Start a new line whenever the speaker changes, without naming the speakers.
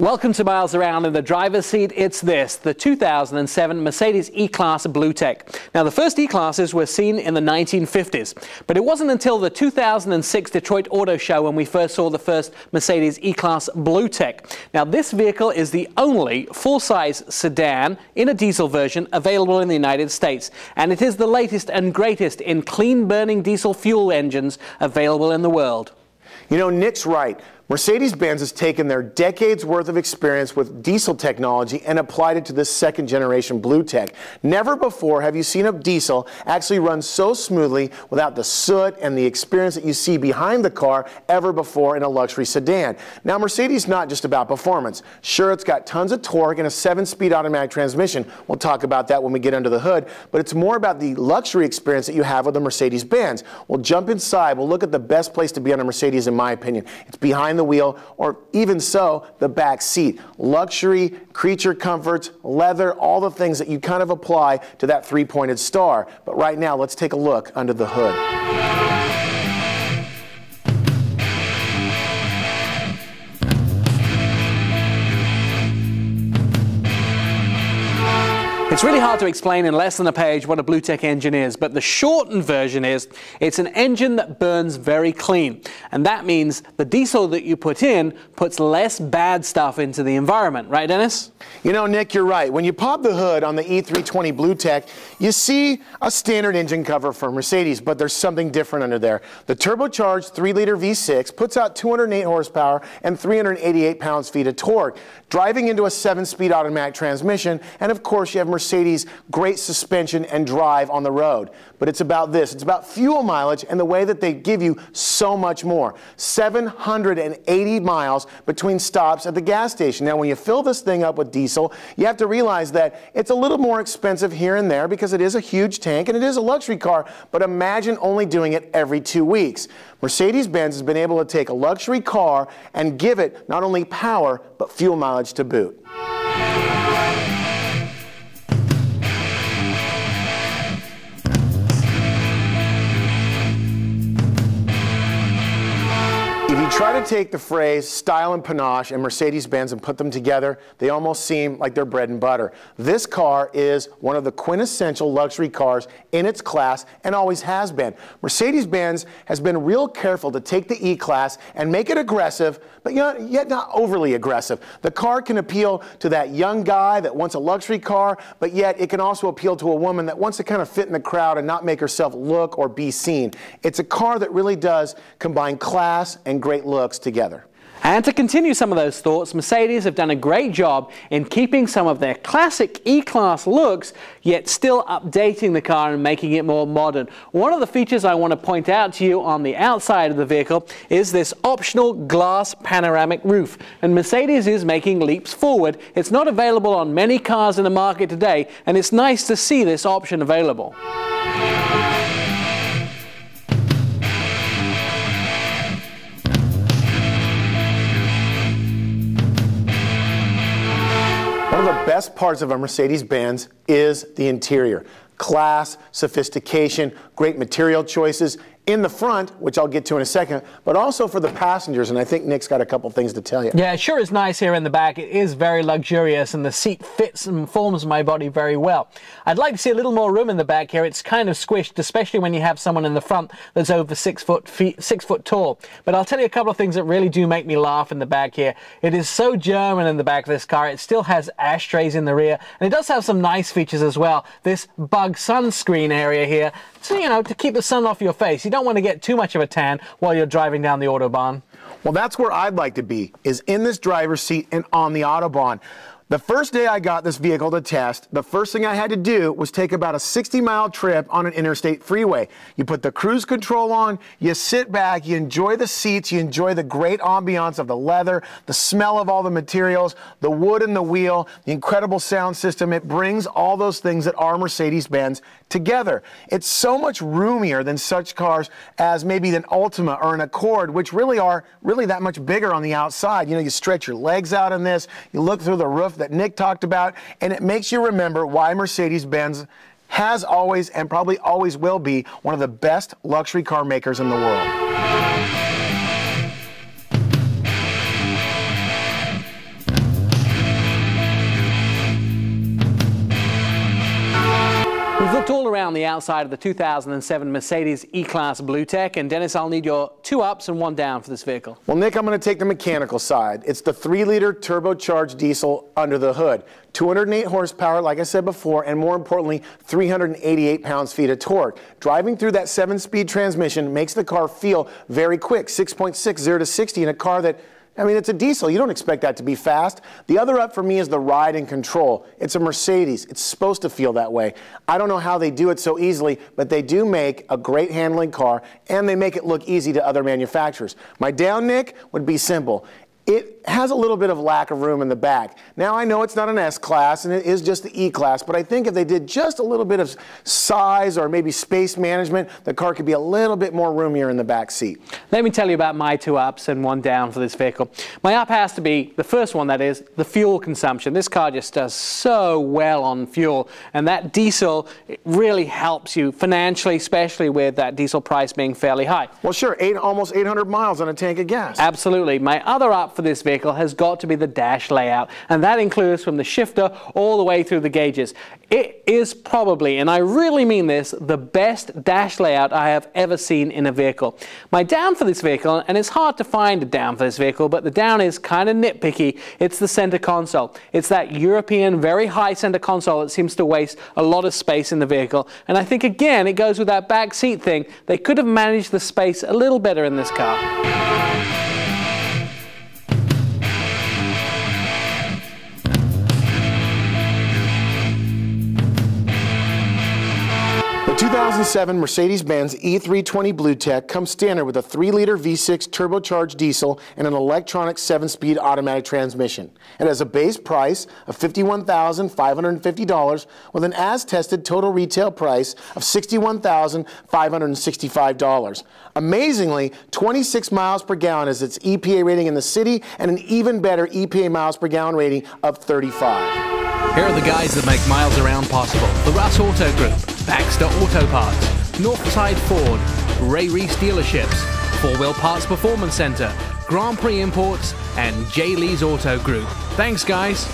Welcome to Miles Around. In the driver's seat, it's this, the 2007 Mercedes E-Class Bluetec. Now, the first E-Classes were seen in the 1950s, but it wasn't until the 2006 Detroit Auto Show when we first saw the first Mercedes E-Class Bluetec. Now, this vehicle is the only full-size sedan in a diesel version available in the United States, and it is the latest and greatest in clean-burning diesel fuel engines available in the world.
You know, Nick's right. Mercedes-Benz has taken their decades worth of experience with diesel technology and applied it to this second generation Bluetec. Never before have you seen a diesel actually run so smoothly without the soot and the experience that you see behind the car ever before in a luxury sedan. Now, Mercedes is not just about performance. Sure, it's got tons of torque and a 7-speed automatic transmission. We'll talk about that when we get under the hood, but it's more about the luxury experience that you have with the Mercedes-Benz. We'll jump inside. We'll look at the best place to be on a Mercedes, in my opinion. It's behind the wheel, or even so, the back seat. Luxury, creature comforts, leather, all the things that you kind of apply to that three-pointed star. But right now, let's take a look under the hood.
It's really hard to explain in less than a page what a Bluetec engine is, but the shortened version is it's an engine that burns very clean. And that means the diesel that you put in puts less bad stuff into the environment. Right, Dennis?
You know, Nick, you're right. When you pop the hood on the E320 Bluetec, you see a standard engine cover for Mercedes, but there's something different under there. The turbocharged 3-liter V6 puts out 208 horsepower and 388 pounds-feet of torque, driving into a 7-speed automatic transmission, and of course you have Mercedes' great suspension and drive on the road. But it's about this. It's about fuel mileage and the way that they give you so much more. 780 miles between stops at the gas station. Now, when you fill this thing up with diesel, you have to realize that it's a little more expensive here and there because it is a huge tank and it is a luxury car, but imagine only doing it every 2 weeks. Mercedes-Benz has been able to take a luxury car and give it not only power, but fuel mileage to boot. If you try to take the phrase style and panache and Mercedes-Benz and put them together, they almost seem like they're bread and butter. This car is one of the quintessential luxury cars in its class and always has been. Mercedes-Benz has been real careful to take the E-Class and make it aggressive, but yet not overly aggressive. The car can appeal to that young guy that wants a luxury car, but yet it can also appeal to a woman that wants to kind of fit in the crowd and not make herself look or be seen. It's a car that really does combine class and great looks together.
And to continue some of those thoughts, Mercedes have done a great job in keeping some of their classic E-Class looks, yet still updating the car and making it more modern. One of the features I want to point out to you on the outside of the vehicle is this optional glass panoramic roof. And Mercedes is making leaps forward. It's not available on many cars in the market today, and it's nice to see this option available.
One of the best parts of a Mercedes-Benz is the interior. Class, sophistication, great material choices in the front, which I'll get to in a second, but also for the passengers, and I think Nick's got a couple things to tell you.
Yeah, it sure is nice here in the back. It is very luxurious, and the seat fits and forms my body very well. I'd like to see a little more room in the back here. It's kind of squished, especially when you have someone in the front that's over 6 foot tall. But I'll tell you a couple of things that really do make me laugh in the back here. It is so German in the back of this car. It still has ashtrays in the rear, and it does have some nice features as well. This bug sunscreen area here, so, you know, to keep the sun off your face. You don't want to get too much of a tan while you're driving down the Autobahn.
Well, that's where I'd like to be, is in this driver's seat and on the Autobahn. The first day I got this vehicle to test, the first thing I had to do was take about a 60-mile trip on an interstate freeway. You put the cruise control on, you sit back, you enjoy the seats, you enjoy the great ambiance of the leather, the smell of all the materials, the wood in the wheel, the incredible sound system. It brings all those things that are Mercedes-Benz together. It's so much roomier than such cars as maybe an Ultima or an Accord, which really are that much bigger on the outside. You know, you stretch your legs out in this, you look through the roof that Nick talked about, and it makes you remember why Mercedes-Benz has always and probably always will be one of the best luxury car makers in the world.
We've looked all around the outside of the 2007 Mercedes E-Class Bluetec, and Dennis, I'll need your 2 ups and 1 down for this vehicle.
Well, Nick, I'm going to take the mechanical side. It's the 3-liter turbocharged diesel under the hood. 208 horsepower, like I said before, and more importantly, 388 pounds-feet of torque. Driving through that 7-speed transmission makes the car feel very quick, 6.6, 0 to 60 in a car that, I mean, it's a diesel. You don't expect that to be fast. The other up for me is the ride and control. It's a Mercedes. It's supposed to feel that way. I don't know how they do it so easily, but they do make a great handling car, and they make it look easy to other manufacturers. My down, Nick, would be simple. It has a little bit of lack of room in the back. Now, I know it's not an S-Class, and it is just the E-Class, but I think if they did just a little bit of size or maybe space management, the car could be a little bit more roomier in the back seat.
Let me tell you about my 2 ups and 1 down for this vehicle. My up has to be, the first one that is, the fuel consumption. This car just does so well on fuel, and that diesel, it really helps you financially, especially with that diesel price being fairly high.
Well, sure, almost 800 miles on a tank of gas.
Absolutely. My other up for this vehicle has got to be the dash layout, and that includes from the shifter all the way through the gauges. It is probably, and I really mean this, the best dash layout I have ever seen in a vehicle. My down for this vehicle, and it's hard to find a down for this vehicle, but the down is kind of nitpicky, it's the center console. It's that European very high center console that seems to waste a lot of space in the vehicle, and I think again it goes with that back seat thing. They could have managed the space a little better in this car.
The 2007 Mercedes-Benz E320 Bluetec comes standard with a 3-liter V6 turbocharged diesel and an electronic 7-speed automatic transmission. It has a base price of $51,550 with an as-tested total retail price of $61,565. Amazingly, 26 miles per gallon is its EPA rating in the city, and an even better EPA miles per gallon rating of 35.
Here are the guys that make miles around possible. The Russ Auto Group, Baxter Auto Parts, Northside Ford, Ray Reese Dealerships, 4-Wheel Parts Performance Center, Grand Prix Imports, and J. Lee's Auto Group. Thanks, guys.